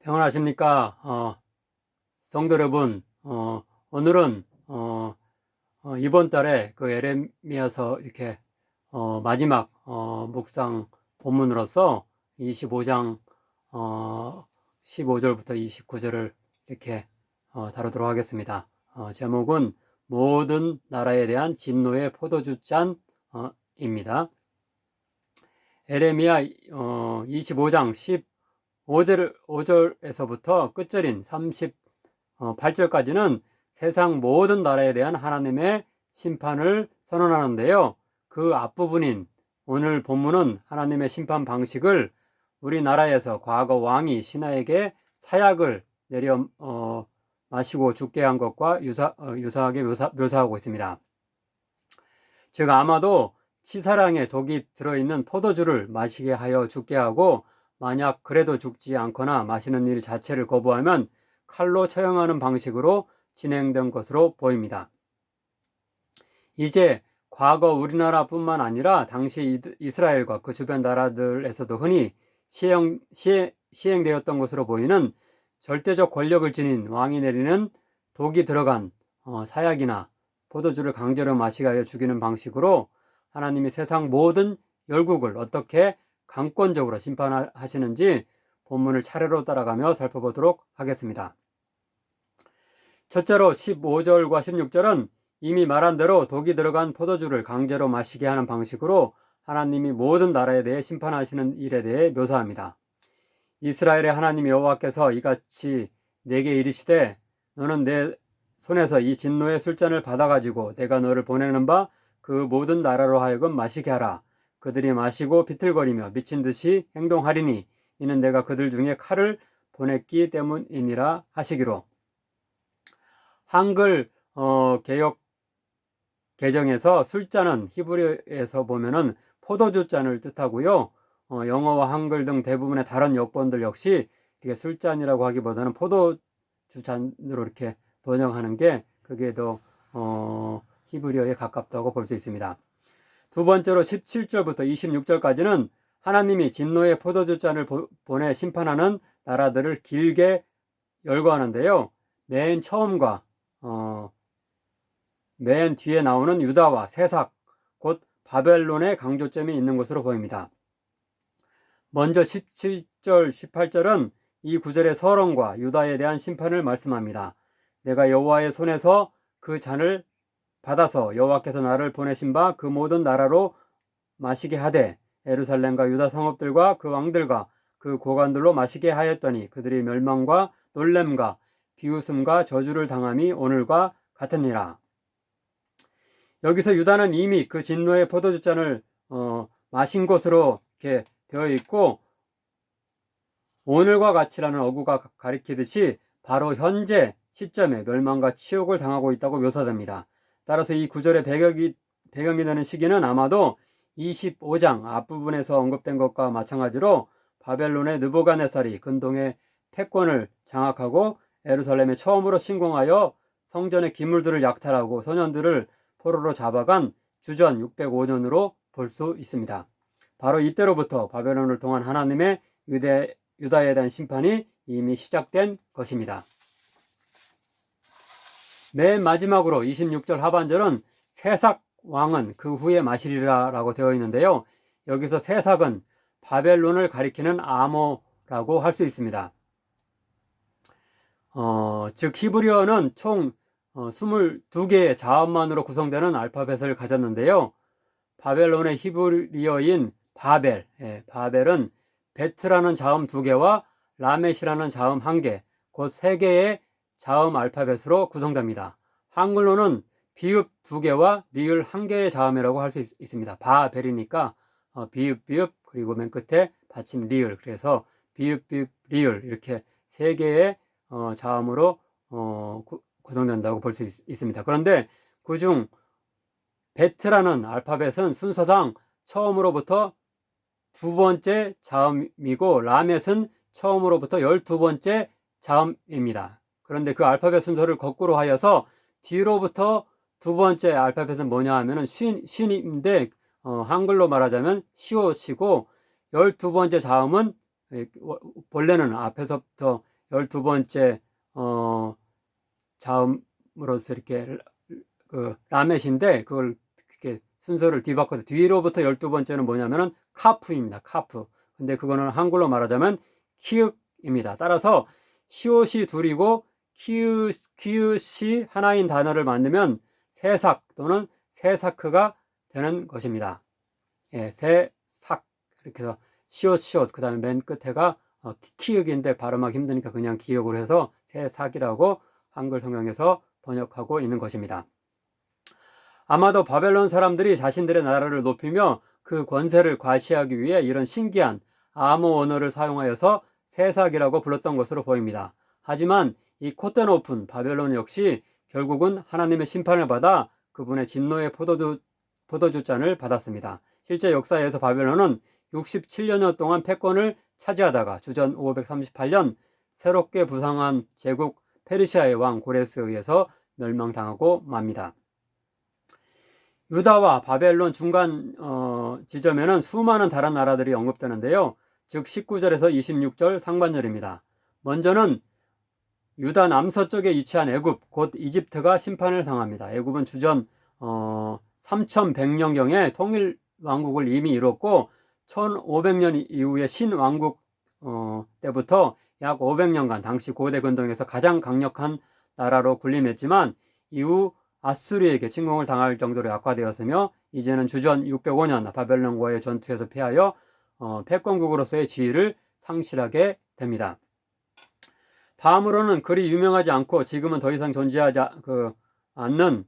평안하십니까? 성도 여러분, 오늘은, 이번 달에 그 에레미야서 이렇게, 마지막, 묵상 본문으로서 25장, 15절부터 29절을 이렇게, 다루도록 하겠습니다. 제목은 모든 나라에 대한 진노의 포도주 잔입니다. 에레미야, 25장 5절에서부터 끝절인 38절까지는 세상 모든 나라에 대한 하나님의 심판을 선언하는데요. 그 앞부분인 오늘 본문은 하나님의 심판 방식을 우리나라에서 과거 왕이 신하에게 사약을 내려 마시고 죽게 한 것과 유사하게 묘사하고 있습니다. 즉 아마도 치사량의 독이 들어있는 포도주를 마시게 하여 죽게 하고 만약 그래도 죽지 않거나 마시는 일 자체를 거부하면 칼로 처형하는 방식으로 진행된 것으로 보입니다. 이제 과거 우리나라뿐만 아니라 당시 이스라엘과 그 주변 나라들에서도 흔히 시행되었던 것으로 보이는 절대적 권력을 지닌 왕이 내리는 독이 들어간 사약이나 포도주를 강제로 마시게 하여 죽이는 방식으로 하나님이 세상 모든 열국을 어떻게 강권적으로 심판하시는지 본문을 차례로 따라가며 살펴보도록 하겠습니다. 첫째로 15절과 16절은 이미 말한 대로 독이 들어간 포도주를 강제로 마시게 하는 방식으로 하나님이 모든 나라에 대해 심판하시는 일에 대해 묘사합니다. 이스라엘의 하나님 여호와께서 이같이 내게 이르시되 너는 내 손에서 이 진노의 술잔을 받아가지고 내가 너를 보내는 바 그 모든 나라로 하여금 마시게 하라. 그들이 마시고 비틀거리며 미친 듯이 행동하리니 이는 내가 그들 중에 칼을 보냈기 때문이니라 하시기로. 한글 개역 개정에서 술잔은 히브리어에서 보면은 포도주 잔을 뜻하고요. 영어와 한글 등 대부분의 다른 역본들 역시 이게 술잔이라고 하기보다는 포도주 잔으로 이렇게 번역하는 게 그게 더 히브리어에 가깝다고 볼 수 있습니다. 두 번째로 17절부터 26절까지는 하나님이 진노의 포도주 잔을 보내 심판하는 나라들을 길게 열거하는데요. 맨 처음과 맨 뒤에 나오는 유다와 세삭, 곧 바벨론의 강조점이 있는 것으로 보입니다. 먼저 17절, 18절은 이 구절의 서론과 유다에 대한 심판을 말씀합니다. 내가 여호와의 손에서 그 잔을 받아서 여호와께서 나를 보내신 바 그 모든 나라로 마시게 하되 예루살렘과 유다 성읍들과 그 왕들과 그 고관들로 마시게 하였더니 그들이 멸망과 놀램과 비웃음과 저주를 당함이 오늘과 같으니라. 여기서 유다는 이미 그 진노의 포도주 잔을 마신 것으로 이렇게 되어 있고 오늘과 같이라는 어구가 가리키듯이 바로 현재 시점에 멸망과 치욕을 당하고 있다고 묘사됩니다. 따라서 이 구절의 배경이 되는 시기는 아마도 25장 앞부분에서 언급된 것과 마찬가지로 바벨론의 느부갓네살이 근동의 패권을 장악하고 예루살렘에 처음으로 침공하여 성전의 기물들을 약탈하고 소년들을 포로로 잡아간 주전 605년으로 볼 수 있습니다. 바로 이때로부터 바벨론을 통한 하나님의 유다에 대한 심판이 이미 시작된 것입니다. 맨 마지막으로 26절 하반절은 세삭 왕은 그 후에 마시리라 라고 되어 있는데요. 여기서 세삭은 바벨론을 가리키는 암호라고 할 수 있습니다. 즉 히브리어는 총 22개의 자음만으로 구성되는 알파벳을 가졌는데요. 바벨론의 히브리어인 바벨은 베트라는 자음 2개와 라멧이라는 자음 1개, 곧 3개의 자음 알파벳으로 구성됩니다. 한글로는 비읍 2개와 리을 1개의 자음이라고 할 수 있습니다. 바벨이니까 비읍 그리고 맨 끝에 받침 리을, 그래서 비읍 리을 이렇게 3개의 자음으로 구성된다고 볼 수 있습니다. 그런데 그중 베트라는 알파벳은 순서상 처음으로부터 2번째 자음이고 라멧은 처음으로부터 12번째 자음입니다. 그런데 그 알파벳 순서를 거꾸로 하여서 뒤로부터 2번째 알파벳은 뭐냐 하면은 쉰인데 한글로 말하자면 시옷이고 12번째 자음은 본래는 앞에서부터 12번째 자음으로서 이렇게 라멧인데, 그걸 이렇게 순서를 뒤바꿔서 뒤로부터 12번째는 뭐냐면은 카프입니다. 카프. 근데 그거는 한글로 말하자면 키읔입니다. 따라서 시옷이 둘이고 키읔이 하나인 단어를 만들면 세삭 또는 세사크가 되는 것입니다. 예, 세삭. 이렇게 해서 시옷, 그 다음에 맨 끝에가 키읔인데 발음하기 힘드니까 그냥 기억으로 해서 세삭이라고 한글 성경에서 번역하고 있는 것입니다. 아마도 바벨론 사람들이 자신들의 나라를 높이며 그 권세를 과시하기 위해 이런 신기한 암호 언어를 사용하여서 세삭이라고 불렀던 것으로 보입니다. 하지만 이 콧대 높은 바벨론 역시 결국은 하나님의 심판을 받아 그분의 진노의 포도주잔을 받았습니다. 실제 역사에서 바벨론은 67년여 동안 패권을 차지하다가 주전 538년 새롭게 부상한 제국 페르시아의 왕 고레스에 의해서 멸망당하고 맙니다. 유다와 바벨론 중간 지점에는 수많은 다른 나라들이 언급되는데요. 즉 19절에서 26절 상반절입니다. 먼저는 유다 남서쪽에 위치한 애굽, 곧 이집트가 심판을 당합니다. 애굽은 주전 3100년경에 통일왕국을 이미 이뤘고 1500년 이후에 신왕국 때부터 약 500년간 당시 고대 근동에서 가장 강력한 나라로 군림했지만 이후 아수르에게 침공을 당할 정도로 약화되었으며 이제는 주전 605년 바벨론과의 전투에서 패하여 패권국으로서의 지위를 상실하게 됩니다. 다음으로는 그리 유명하지 않고 지금은 더 이상 존재하지 않는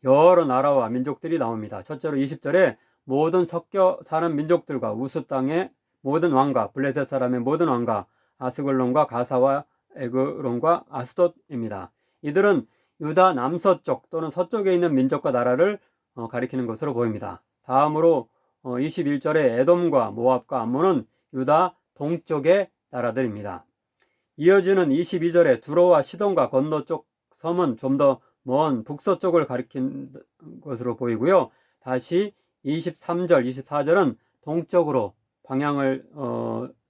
여러 나라와 민족들이 나옵니다. 첫째로 20절에 모든 섞여 사는 민족들과 우스 땅의 모든 왕가, 블레셋 사람의 모든 왕가, 아스글론과 가사와 에그론과 아스돗입니다. 이들은 유다 남서쪽 또는 서쪽에 있는 민족과 나라를 가리키는 것으로 보입니다. 다음으로 21절에 에돔과 모압과 암몬은 유다 동쪽의 나라들입니다. 이어지는 22절에 두로와 시돈과 건너쪽 섬은 좀 더 먼 북서쪽을 가리킨 것으로 보이고요. 다시 23절, 24절은 동쪽으로 방향을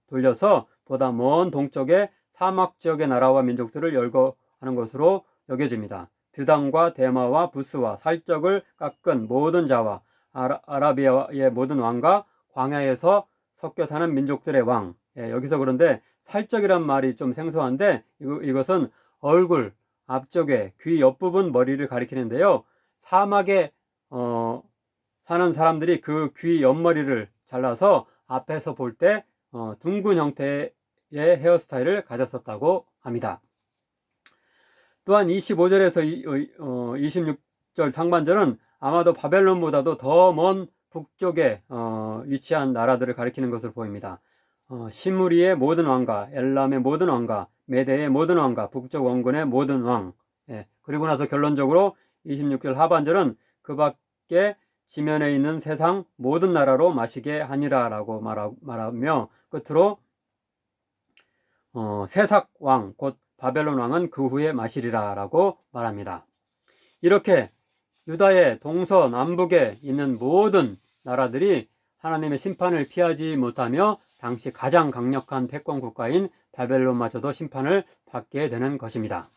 돌려서 보다 먼 동쪽의 사막 지역의 나라와 민족들을 열거하는 것으로 여겨집니다. 드단과 데마와 부스와 살적을 깎은 모든 자와 아라비아의 모든 왕과 광야에서 섞여 사는 민족들의 왕. 예, 여기서 그런데 살적이란 말이 좀 생소한데 이것은 얼굴, 앞쪽에 귀 옆부분 머리를 가리키는데요. 사막에 사는 사람들이 그 귀 옆머리를 잘라서 앞에서 볼 때 둥근 형태의 헤어스타일을 가졌었다고 합니다. 또한 25절에서 26절 상반절은 아마도 바벨론보다도 더 먼 북쪽에 위치한 나라들을 가리키는 것으로 보입니다. 시무리의 모든 왕가, 엘람의 모든 왕가, 메대의 모든 왕가, 북쪽 원군의 모든 왕. 예, 그리고 나서 결론적으로 26절 하반절은 그 밖에 지면에 있는 세상 모든 나라로 마시게 하니라 라고 말하며 끝으로 세삭 왕, 곧 바벨론 왕은 그 후에 마시리라 라고 말합니다. 이렇게 유다의 동서남북에 있는 모든 나라들이 하나님의 심판을 피하지 못하며 당시 가장 강력한 패권 국가인 바벨론마저도 심판을 받게 되는 것입니다.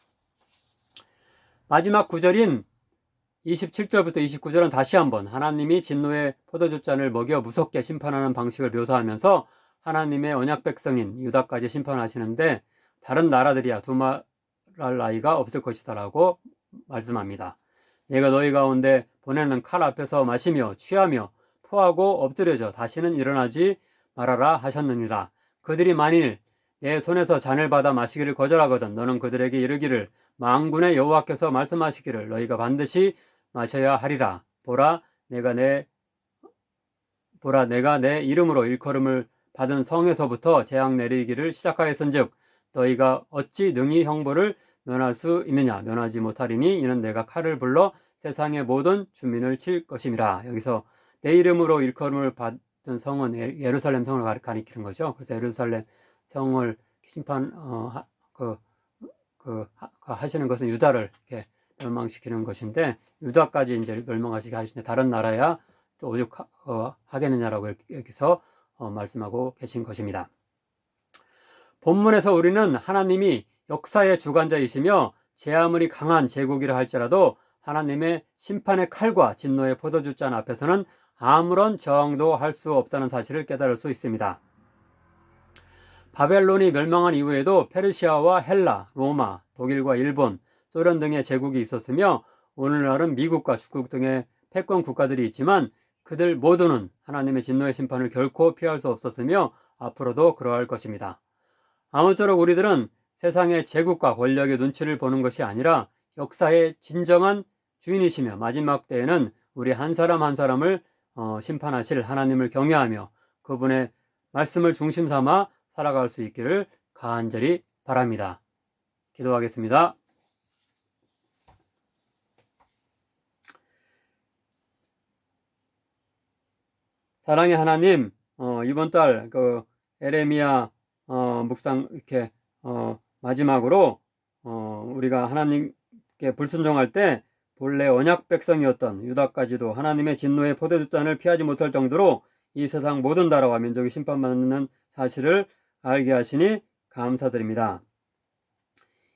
마지막 구절인 27절부터 29절은 다시 한번 하나님이 진노의 포도주잔을 먹여 무섭게 심판하는 방식을 묘사하면서 하나님의 언약 백성인 유다까지 심판하시는데 다른 나라들이야 두말할 나위가 없을 것이다 라고 말씀합니다. 내가 너희 가운데 보내는 칼 앞에서 마시며 취하며 토하고 엎드려져 다시는 일어나지 말아라 하셨느니라. 그들이 만일 내 손에서 잔을 받아 마시기를 거절하거든 너는 그들에게 이르기를 만군의 여호와께서 말씀하시기를 너희가 반드시 마셔야 하리라. 보라 내가 내 이름으로 일컬음을 받은 성에서부터 재앙 내리기를 시작하였은즉 너희가 어찌 능히 형벌을 면할 수 있느냐. 면하지 못하리니 이는 내가 칼을 불러 세상의 모든 주민을 칠 것임이라. 여기서 내 이름으로 일컬음을 받은 성은 예루살렘 성을 가리키는 거죠. 그래서 예루살렘 성을 심판 하시는 것은 유다를 이렇게 멸망시키는 것인데 유다까지 이제 멸망하시게 하시는데 다른 나라야 또 오죽 하겠느냐라고 여기서 말씀하고 계신 것입니다. 본문에서 우리는 하나님이 역사의 주관자이시며 제 아무리 강한 제국이라 할지라도 하나님의 심판의 칼과 진노의 포도주잔 앞에서는 아무런 저항도 할 수 없다는 사실을 깨달을 수 있습니다. 바벨론이 멸망한 이후에도 페르시아와 헬라, 로마, 독일과 일본, 소련 등의 제국이 있었으며 오늘날은 미국과 중국 등의 패권 국가들이 있지만 그들 모두는 하나님의 진노의 심판을 결코 피할 수 없었으며 앞으로도 그러할 것입니다. 아무쪼록 우리들은 세상의 제국과 권력의 눈치를 보는 것이 아니라 역사의 진정한 주인이시며 마지막 때에는 우리 한 사람 한 사람을 심판하실 하나님을 경외하며 그분의 말씀을 중심 삼아 살아갈 수 있기를 간절히 바랍니다. 기도하겠습니다. 사랑의 하나님, 이번 달 에레미야 묵상 이렇게 마지막으로 우리가 하나님께 불순종할 때 본래 언약 백성이었던 유다까지도 하나님의 진노의 포도주잔을 피하지 못할 정도로 이 세상 모든 나라와 민족이 심판받는 사실을 알게 하시니 감사드립니다.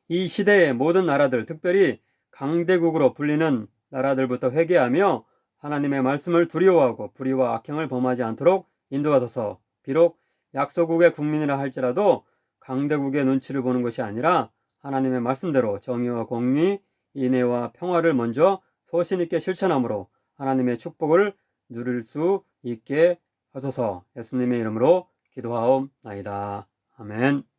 이 시대의 모든 나라들, 특별히 강대국으로 불리는 나라들부터 회개하며 하나님의 말씀을 두려워하고 불의와 악행을 범하지 않도록 인도하소서. 비록 약소국의 국민이라 할지라도 강대국의 눈치를 보는 것이 아니라 하나님의 말씀대로 정의와 공의, 인애와 평화를 먼저 소신 있게 실천함으로 하나님의 축복을 누릴 수 있게 하소서. 예수님의 이름으로 기도하옵나이다. 아멘.